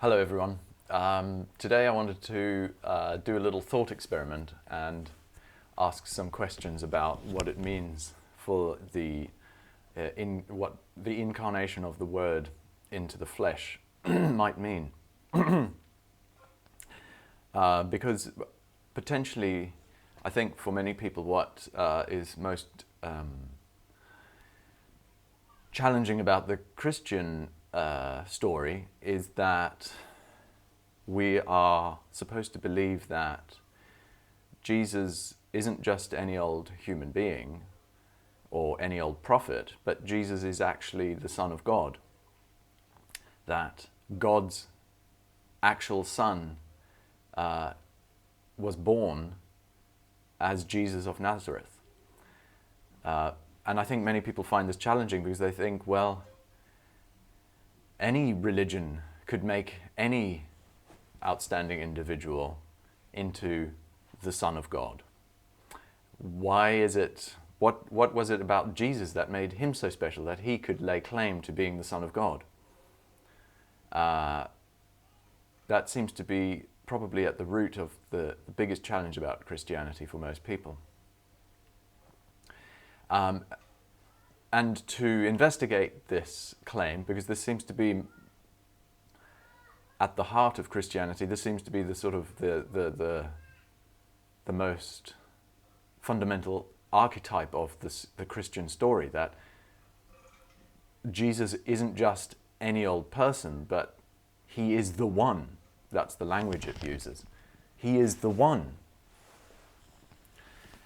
Hello everyone. Today I wanted to do a little thought experiment and ask some questions about what it means for what the incarnation of the Word into the flesh might mean. Because potentially, I think for many people what is most challenging about the Christian story is that we are supposed to believe that Jesus isn't just any old human being or any old prophet, but Jesus is actually the Son of God. That God's actual Son was born as Jesus of Nazareth. And I think many people find this challenging because they think, well, any religion could make any outstanding individual into the Son of God. Why is it, what was it about Jesus that made him so special that he could lay claim to being the Son of God? That seems to be probably at the root of the biggest challenge about Christianity for most people. And to investigate this claim, because this seems to be at the heart of Christianity, this seems to be the sort of the most fundamental archetype of the Christian story, that Jesus isn't just any old person, but he is the one. That's the language it uses. He is the one.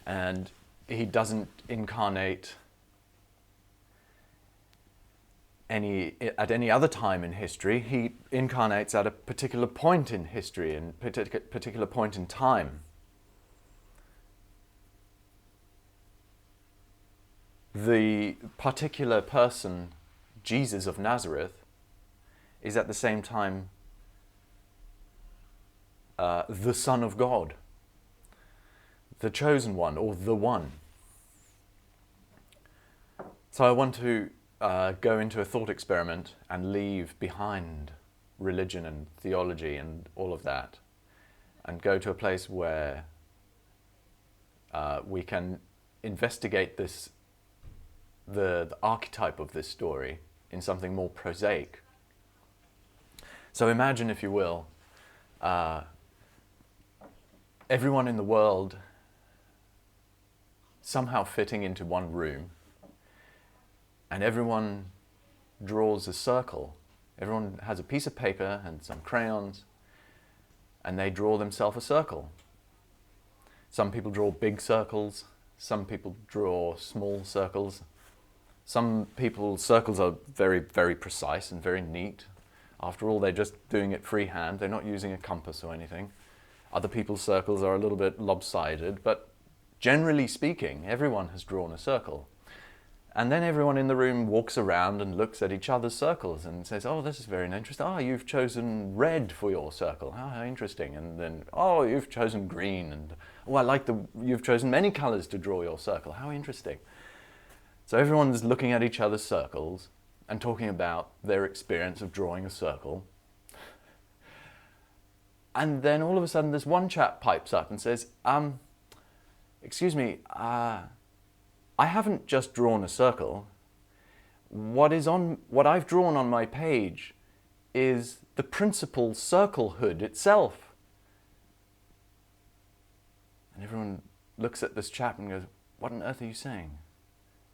And he doesn't incarnate at any other time in history. He incarnates at a particular point in history and particular point in time. The particular person, Jesus of Nazareth, is at the same time the Son of God, the chosen one, or the one. So I want to go into a thought experiment and leave behind religion and theology and all of that, and go to a place where we can investigate the archetype of this story in something more prosaic. So imagine, if you will, everyone in the world somehow fitting into one room, and everyone draws a circle. Everyone has a piece of paper and some crayons, and they draw themselves a circle. Some people draw big circles, some people draw small circles. Some people's circles are very, very precise and very neat. After all, they're just doing it freehand. They're not using a compass or anything. Other people's circles are a little bit lopsided, but generally speaking, everyone has drawn a circle. And then everyone in the room walks around and looks at each other's circles and says, oh, this is very interesting. Oh, you've chosen red for your circle. Oh, how interesting. And then, oh, you've chosen green. And, oh, I like you've chosen many colors to draw your circle. How interesting. So everyone's looking at each other's circles and talking about their experience of drawing a circle. And then all of a sudden this one chap pipes up and says, excuse me, I haven't just drawn a circle. What I've drawn on my page is the principal circlehood itself. And everyone looks at this chap and goes, what on earth are you saying?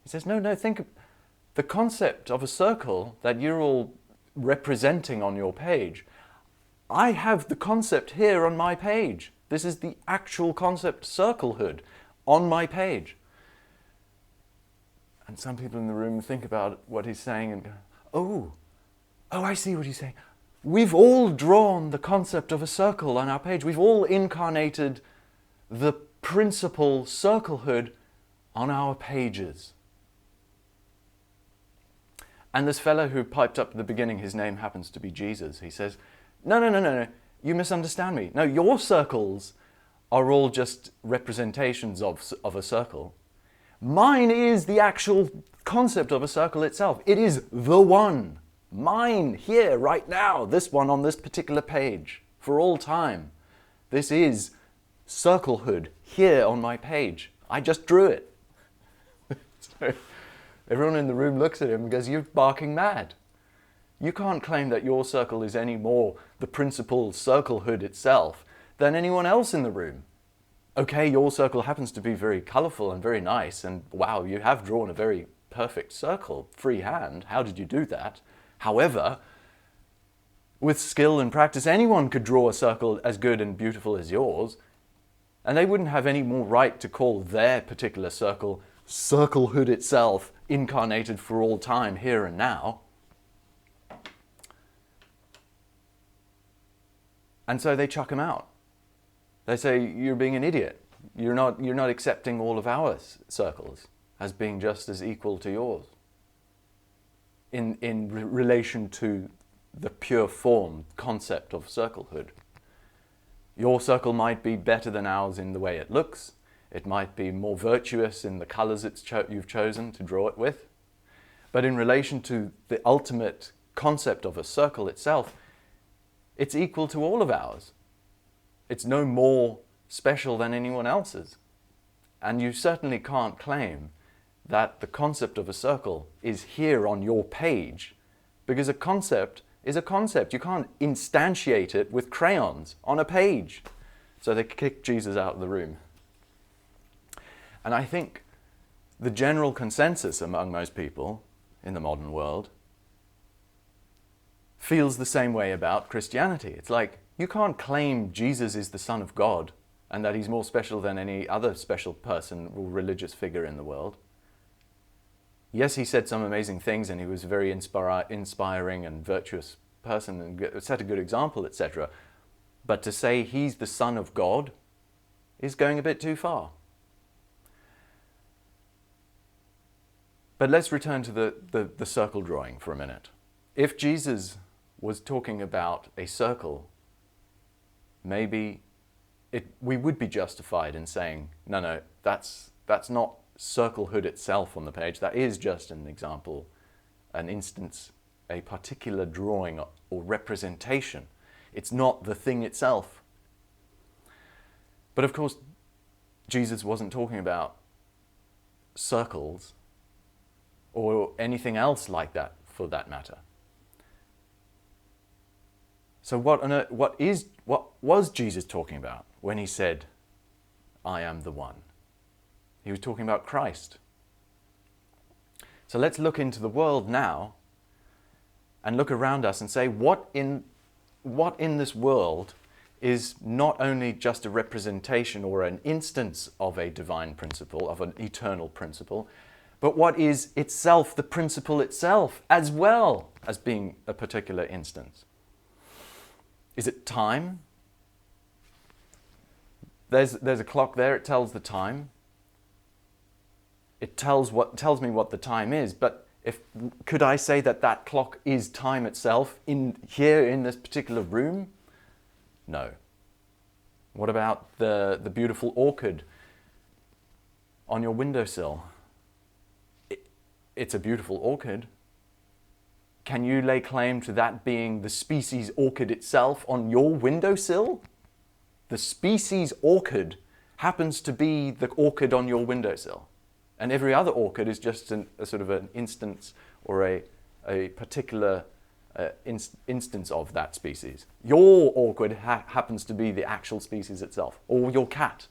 He says, no, think of the concept of a circle that you're all representing on your page. I have the concept here on my page. This is the actual concept, circlehood, on my page. And some people in the room think about what he's saying and go, oh, I see what he's saying. We've all drawn the concept of a circle on our page. We've all incarnated the principal circlehood on our pages. And this fellow who piped up at the beginning, his name happens to be Jesus. He says, no, you misunderstand me. No, your circles are all just representations of a circle. Mine is the actual concept of a circle itself. It is the one. Mine, here, right now, this one on this particular page, for all time. This is circlehood here on my page. I just drew it. So everyone in the room looks at him and goes, you're barking mad. You can't claim that your circle is any more the principal circlehood itself than anyone else in the room. Okay, your circle happens to be very colourful and very nice, and wow, you have drawn a very perfect circle, freehand. How did you do that? However, with skill and practice, anyone could draw a circle as good and beautiful as yours, and they wouldn't have any more right to call their particular circle circlehood itself, incarnated for all time, here and now. And so they chuck him out. They say, you're being an idiot. You're not accepting all of our circles as being just as equal to yours in relation to the pure form concept of circlehood. Your circle might be better than ours in the way it looks. It might be more virtuous in the colors you've chosen to draw it with. But in relation to the ultimate concept of a circle itself, it's equal to all of ours. It's no more special than anyone else's. And you certainly can't claim that the concept of a circle is here on your page, because a concept is a concept. You can't instantiate it with crayons on a page. So they kicked Jesus out of the room. And I think the general consensus among most people in the modern world feels the same way about Christianity. It's like, you can't claim Jesus is the Son of God and that he's more special than any other special person or religious figure in the world. Yes, he said some amazing things and he was a very inspiring and virtuous person and set a good example, etc. But to say he's the Son of God is going a bit too far. But let's return to the circle drawing for a minute. If Jesus was talking about a circle, maybe we would be justified in saying, no, that's not circlehood itself on the page. That is just an example, an instance, a particular drawing or representation. It's not the thing itself. But of course, Jesus wasn't talking about circles or anything else like that, for that matter. So what was Jesus talking about when he said, I am the one? He was talking about Christ. So let's look into the world now and look around us and say, what in this world is not only just a representation or an instance of a divine principle, of an eternal principle, but what is itself the principle itself, as well as being a particular instance? Is it time? There's a clock there, it tells the time. It tells me what the time is, but could I say that clock is time itself here in this particular room? No. What about the beautiful orchid on your windowsill? It's a beautiful orchid. Can you lay claim to that being the species orchid itself on your windowsill? The species orchid happens to be the orchid on your windowsill. And every other orchid is just a sort of an instance or a particular instance of that species. Your orchid happens to be the actual species itself. Or your cat.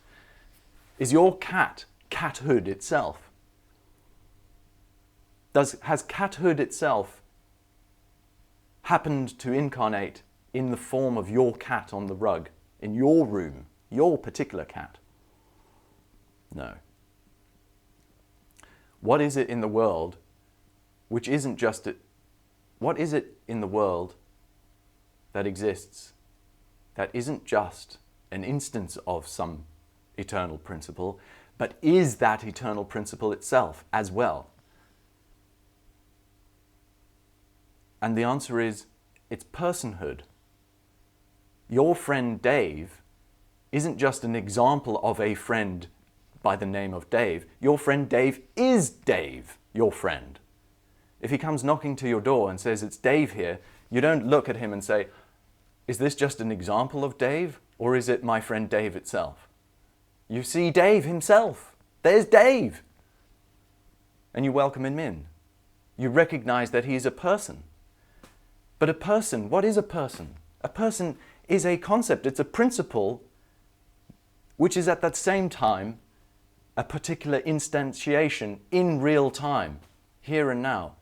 Is your cathood itself? Has cathood itself happened to incarnate in the form of your cat on the rug, in your room, your particular cat? No. What is it in the world which isn't just it? What is it in the world that exists that isn't just an instance of some eternal principle, but is that eternal principle itself as well? And the answer is, it's personhood. Your friend Dave isn't just an example of a friend by the name of Dave. Your friend Dave is Dave, your friend. If he comes knocking to your door and says, "It's Dave here," you don't look at him and say, "Is this just an example of Dave, or is it my friend Dave itself?" You see Dave himself. There's Dave. And you welcome him in. You recognize that he is a person. But a person, what is a person? A person is a concept. It's a principle which is at that same time a particular instantiation in real time, here and now.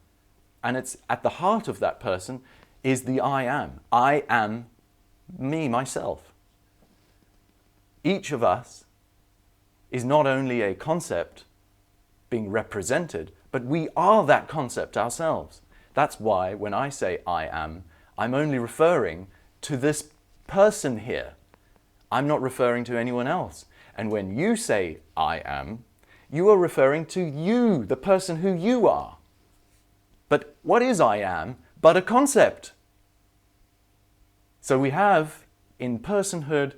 And it's at the heart of that person is the I am. I am me, myself. Each of us is not only a concept being represented, but we are that concept ourselves. That's why when I say I am, I'm only referring to this person here. I'm not referring to anyone else. And when you say I am, you are referring to you, the person who you are. But what is I am but a concept? So we have in personhood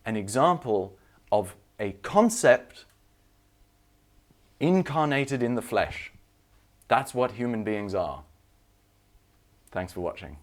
an example of a concept incarnated in the flesh. That's what human beings are. Thanks for watching.